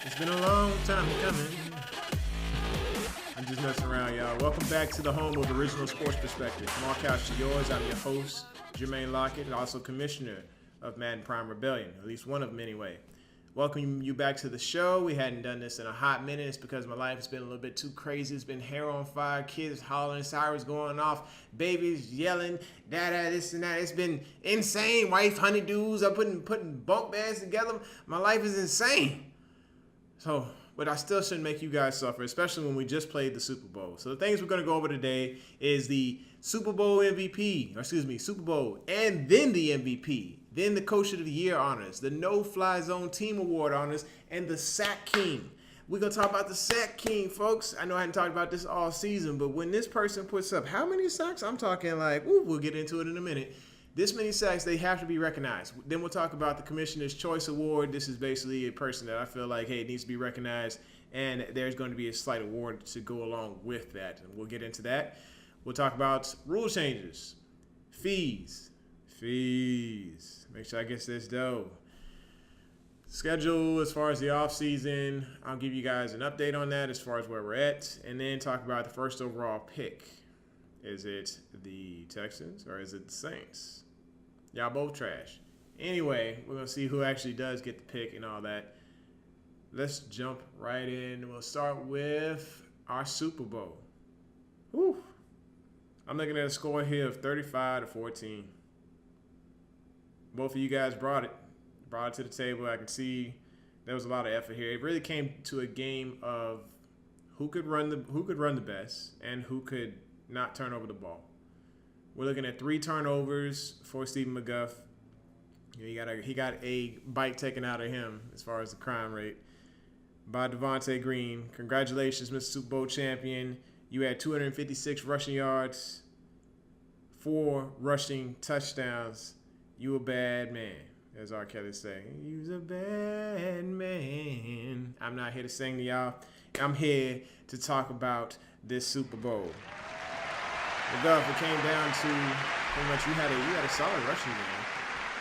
It's been a long time coming. I'm just messing around, y'all. Welcome back to the home of original sports perspective. From our couch to yours, I'm your host, Jermaine Lockett, and also commissioner of Madden Prime Rebellion, at least one of them anyway. Welcome you back to the show. We hadn't done this in a hot minute. It's because my life has been a little bit too crazy. It's been hair on fire, kids hollering, sirens going off, babies yelling, dada, this and that. It's been insane. Wife, honeydews, I'm putting bunk beds together. My life is insane. But I still shouldn't make you guys suffer, especially when we just played the Super Bowl. So the things we're going to go over today is the Super Bowl Super Bowl, and then the MVP, then the Coach of the Year honors, the No-Fly Zone Team Award honors, and the Sack King. We're going to talk about the Sack King, folks. I know I hadn't talked about this all season, but when this person puts up how many sacks, I'm talking like, we'll get into it in a minute. This many sacks, they have to be recognized. Then we'll talk about the Commissioner's Choice Award. This is basically a person that I feel like, hey, it needs to be recognized, and there's going to be a slight award to go along with that. And we'll get into that. We'll talk about rule changes, fees. Make sure I get this dough. Schedule as far as the offseason. I'll give you guys an update on that as far as where we're at, and then talk about the first overall pick. Is it the Texans or is it the Saints? Y'all both trash. Anyway, we're going to see who actually does get the pick and all that. Let's jump right in. We'll start with our Super Bowl. Whew. I'm looking at a score here of 35-14. Both of you guys brought it to the table. I can see there was a lot of effort here. It really came to a game of who could run the best and who could not turn over the ball. We're looking at 3 turnovers for Stephen McGuff. He got a bite taken out of him as far as the crime rate by Devontae Green. Congratulations, Mr. Super Bowl champion. You had 256 rushing yards, 4 rushing touchdowns. You a bad man, as R. Kelly say. You's a bad man. I'm not here to sing to y'all. I'm here to talk about this Super Bowl. McGuff, it came down to pretty much you had a solid rushing game.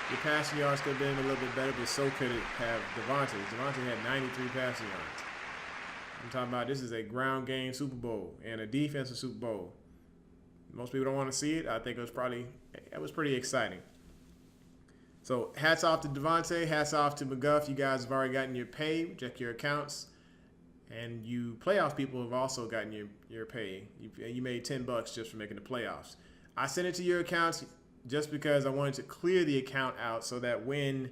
Your passing yards could have been a little bit better, but so could it have Devontae. Devontae had 93 passing yards. I'm talking about this is a ground game Super Bowl and a defensive Super Bowl. Most people don't want to see it. I think it was pretty exciting. So hats off to Devontae, hats off to McGuff. You guys have already gotten your pay. Check your accounts. And you playoff people have also gotten your pay. You made $10 just for making the playoffs. I sent it to your accounts just because I wanted to clear the account out so that when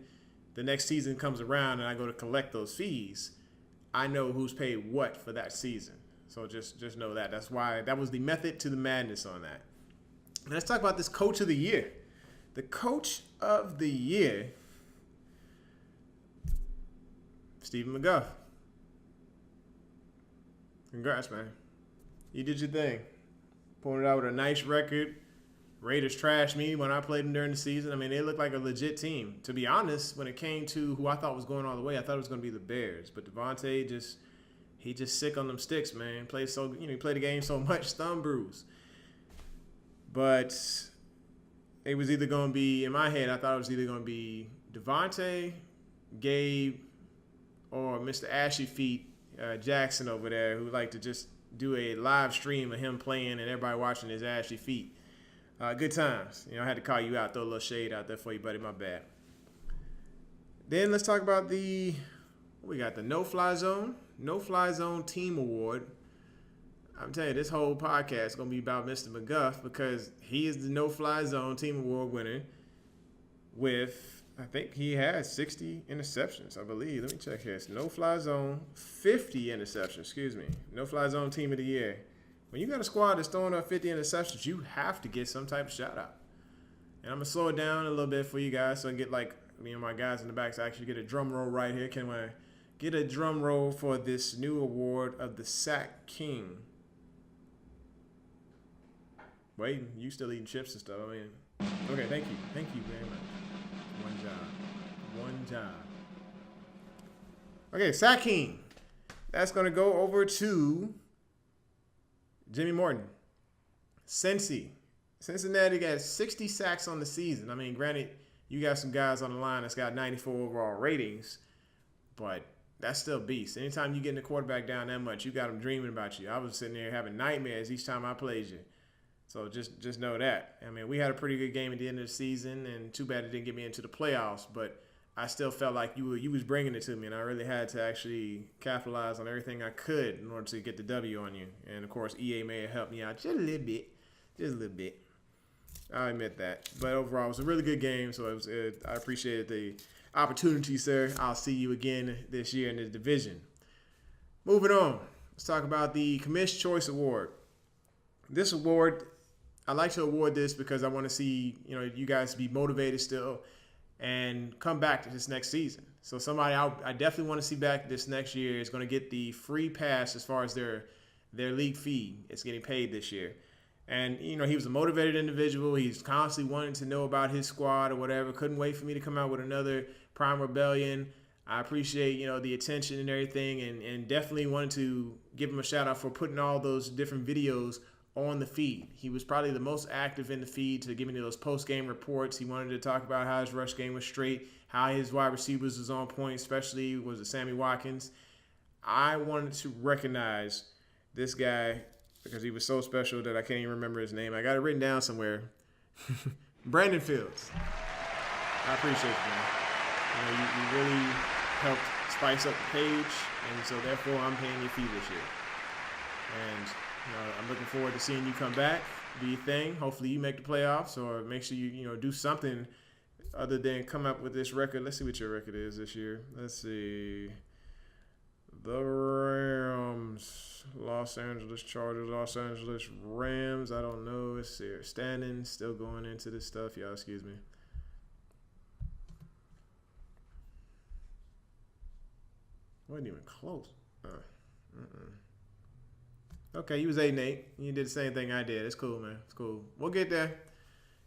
the next season comes around and I go to collect those fees, I know who's paid what for that season. So just know that. That's why that was the method to the madness on that. Let's talk about this Coach of the Year. The Coach of the Year, Stephen McGuff. Congrats, man. You did your thing. Pointed out with a nice record. Raiders trashed me when I played them during the season. I mean, they looked like a legit team. To be honest, when it came to who I thought was going all the way, I thought it was going to be the Bears. But Devontae just sick on them sticks, man. He played the game so much, thumb bruise. But it was either going to be, in my head, I thought it was either going to be Devontae, Gabe, or Mr. Ashy Feet Jackson over there, who like to just do a live stream of him playing and everybody watching his ashy feet. Good times. I had to call you out, throw a little shade out there for you, buddy. My bad. Then let's talk about we got the No-Fly Zone Team Award. I'm telling you, this whole podcast is going to be about Mr. McGuff because he is the No-Fly Zone Team Award winner with, I think he has 60 interceptions, I believe. Let me check here. It's No-Fly Zone, 50 interceptions, excuse me. No-Fly Zone Team of the Year. When you got a squad that's throwing up 50 interceptions, you have to get some type of shout-out. And I'm going to slow it down a little bit for you guys so I can get me and my guys in the back to actually get a drum roll right here. Can I get a drum roll for this new award of the Sack King? Wait, you still eating chips and stuff. Okay, thank you. Thank you very much. One job. Okay, Sack King. That's going to go over to Jimmy Morton. Cincinnati got 60 sacks on the season. Granted, you got some guys on the line that's got 94 overall ratings, but that's still beast. Anytime you get the quarterback down that much, you got him dreaming about you. I was sitting there having nightmares each time I played you. So just know that. I mean, we had a pretty good game at the end of the season, and too bad it didn't get me into the playoffs. But I still felt like you was bringing it to me, and I really had to actually capitalize on everything I could in order to get the W on you. And of course, EA may have helped me out just a little bit. I admit that. But overall, it was a really good game. So I appreciated the opportunity, sir. I'll see you again this year in the division. Moving on, let's talk about the Commish Choice Award. This award, I like to award this because I want to see you guys be motivated still and come back to this next season. So somebody I definitely want to see back this next year is going to get the free pass as far as their league fee. It's getting paid this year. And, he was a motivated individual. He's constantly wanting to know about his squad or whatever. Couldn't wait for me to come out with another Prime Rebellion. I appreciate, the attention and everything, and definitely wanted to give him a shout out for putting all those different videos on the feed. He was probably the most active in the feed to give me those post-game reports. He wanted to talk about how his rush game was straight, how his wide receivers was on point, especially was it Sammy Watkins. I wanted to recognize this guy because he was so special that I can't even remember his name. I got it written down somewhere. Brandon Fields. I appreciate you, man. You really helped spice up the page, and so therefore I'm paying your fee this year. And I'm looking forward to seeing you come back, do your thing. Hopefully you make the playoffs, or make sure you do something other than come up with this record. Let's see what your record is this year. Let's see. The Rams, Los Angeles Chargers, Los Angeles Rams. I don't know. It's here. Standing, still going into this stuff. Y'all, excuse me. Wasn't even close. Okay, he was 8-8. You did the same thing I did. It's cool, man. It's cool. We'll get there.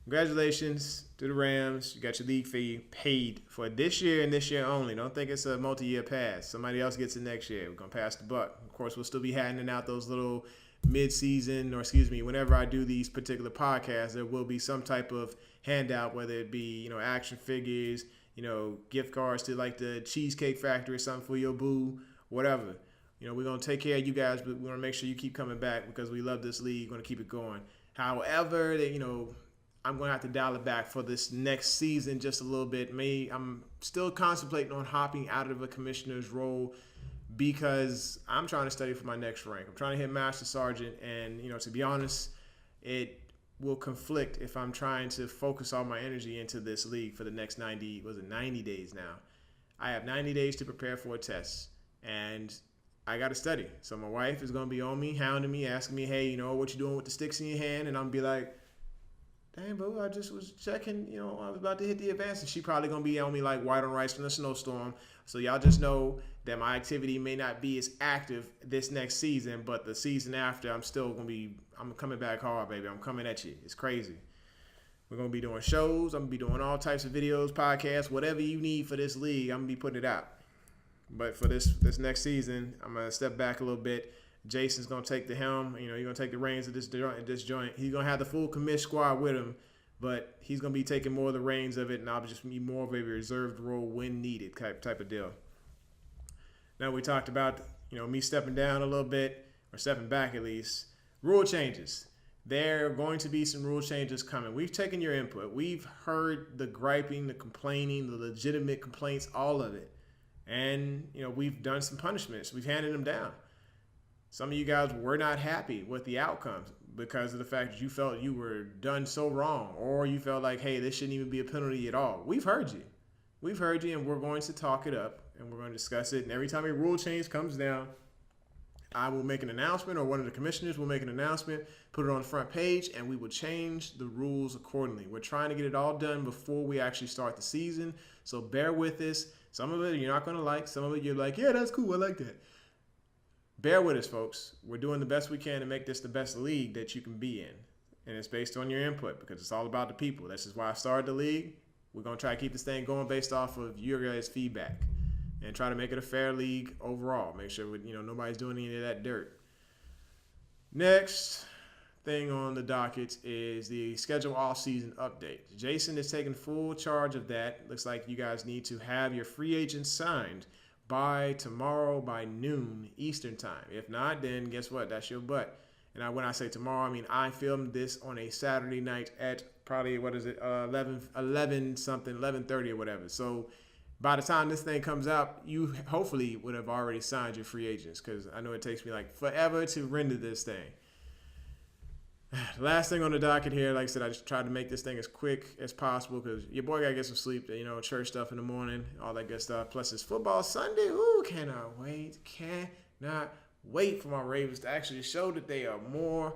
Congratulations to the Rams. You got your league fee paid for this year and this year only. Don't think it's a multi-year pass. Somebody else gets it next year. We're going to pass the buck. Of course, we'll still be handing out those little mid-season, or whenever I do these particular podcasts, there will be some type of handout, whether it be, action figures, gift cards to like the Cheesecake Factory or something for your boo, whatever. We're going to take care of you guys, but we want to make sure you keep coming back because we love this league. We're going to keep it going. However, I'm going to have to dial it back for this next season just a little bit. I'm still contemplating on hopping out of a commissioner's role because I'm trying to study for my next rank. I'm trying to hit Master Sergeant, and, to be honest, it will conflict if I'm trying to focus all my energy into this league for the next 90 days now. I have 90 days to prepare for a test, and I got to study. So my wife is going to be on me, hounding me, asking me, hey, what you doing with the sticks in your hand? And I'm going to be like, dang, bro, I just was checking, I was about to hit the advance. And she probably going to be on me like white on rice in a snowstorm. So y'all just know that my activity may not be as active this next season, but the season after, I'm coming back hard, baby. I'm coming at you. It's crazy. We're going to be doing shows. I'm going to be doing all types of videos, podcasts, whatever you need for this league, I'm going to be putting it out. But for this next season, I'm going to step back a little bit. Jason's going to take the helm. He's going to take the reins of this joint. He's going to have the full commish squad with him, but he's going to be taking more of the reins of it, and I'll just be more of a reserved role when needed type of deal. Now, we talked about, me stepping down a little bit, or stepping back at least. Rule changes. There are going to be some rule changes coming. We've taken your input. We've heard the griping, the complaining, the legitimate complaints, all of it. And, we've done some punishments. We've handed them down. Some of you guys were not happy with the outcomes because of the fact that you felt you were done so wrong, or you felt like, hey, this shouldn't even be a penalty at all. We've heard you. We've heard you, and we're going to talk it up, and we're going to discuss it. And every time a rule change comes down, I will make an announcement, or one of the commissioners will make an announcement, put it on the front page, and we will change the rules accordingly. We're trying to get it all done before we actually start the season, so bear with us. Some of it you're not going to like. Some of it you're like, yeah, that's cool. I like that. Bear with us, folks. We're doing the best we can to make this the best league that you can be in. And it's based on your input because it's all about the people. This is why I started the league. We're going to try to keep this thing going based off of your guys' feedback and try to make it a fair league overall. Make sure nobody's doing any of that dirt. Next thing on the docket is the schedule off-season update. Jason is taking full charge of that. Looks like you guys need to have your free agents signed by tomorrow by noon Eastern time. If not, then guess what? That's your butt. And when I say tomorrow, I mean I filmed this on a Saturday night at probably, 11:30 or whatever. So by the time this thing comes out, you hopefully would have already signed your free agents, because I know it takes me like forever to render this thing. Last thing on the docket here, like I said, I just tried to make this thing as quick as possible because your boy got to get some sleep, church stuff in the morning, all that good stuff. Plus it's football Sunday. Ooh, cannot wait for my Ravens to actually show that they are more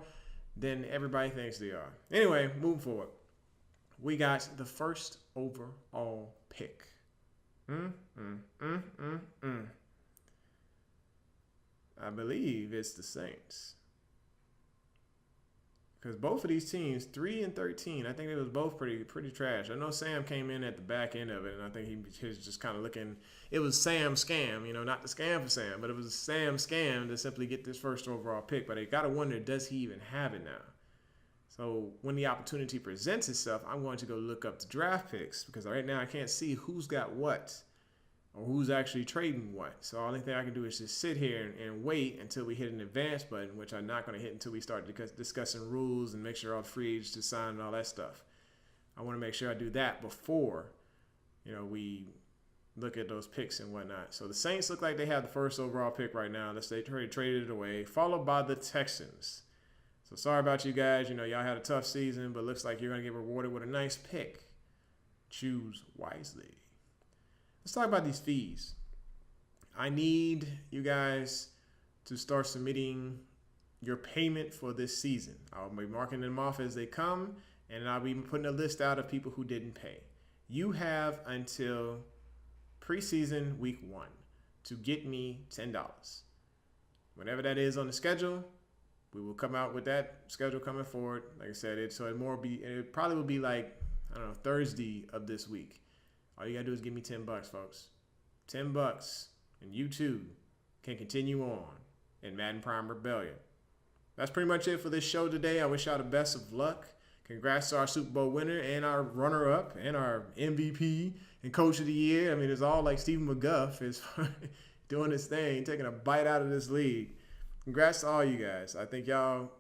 than everybody thinks they are. Anyway, moving forward. We got the first overall pick. I believe it's the Saints. Because both of these teams, 3 and 13, I think they was both pretty trash. I know Sam came in at the back end of it, and I think he was just kind of looking. It was Sam's scam, not the scam for Sam, but it was Sam's scam to simply get this first overall pick. But I got to wonder, does he even have it now? So when the opportunity presents itself, I'm going to go look up the draft picks, because right now I can't see who's got what or who's actually trading what. So the only thing I can do is just sit here and wait until we hit an advance button, which I'm not going to hit until we start discussing rules and make sure all the free agents are signed and all that stuff. I want to make sure I do that before, we look at those picks and whatnot. So the Saints look like they have the first overall pick right now. They traded it away, followed by the Texans. So sorry about you guys. Y'all had a tough season, but looks like you're going to get rewarded with a nice pick. Choose wisely. Let's talk about these fees. I need you guys to start submitting your payment for this season. I'll be marking them off as they come, and I'll be putting a list out of people who didn't pay. You have until preseason week 1 to get me $10. Whenever that is on the schedule, we will come out with that schedule coming forward. Like I said, it probably will be like, Thursday of this week. All you gotta do is give me $10, folks. $10, and you too can continue on in Madden Prime Rebellion. That's pretty much it for this show today. I wish y'all the best of luck. Congrats to our Super Bowl winner and our runner-up and our MVP and Coach of the Year. I mean, it's all like Stephen McGuff is doing his thing, taking a bite out of this league. Congrats to all you guys. I think y'all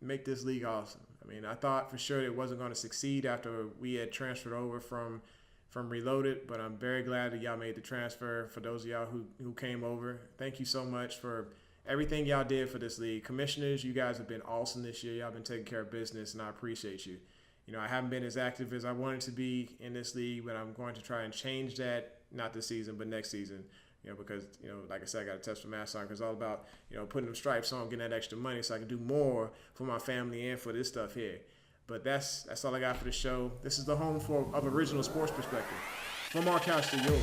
make this league awesome. I mean, I thought for sure it wasn't going to succeed after we had transferred over from Reloaded, but I'm very glad that y'all made the transfer. For those of y'all who came over, thank you so much for everything y'all did for this league. Commissioners, you guys have been awesome this year. Y'all been taking care of business, and I appreciate you. I haven't been as active as I wanted to be in this league, but I'm going to try and change that, not this season, but next season. Because, like I said, I got to test for mask on, because it's all about, putting them stripes on, getting that extra money so I can do more for my family and for this stuff here. But that's all I got for the show. This is the home of Original Sports Perspective. From our couch to yours.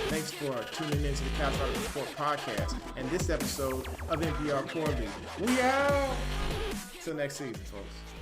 Thanks for tuning in to the Couch Auto Report podcast and this episode of MPR Quarterly. We out! Till next season, folks.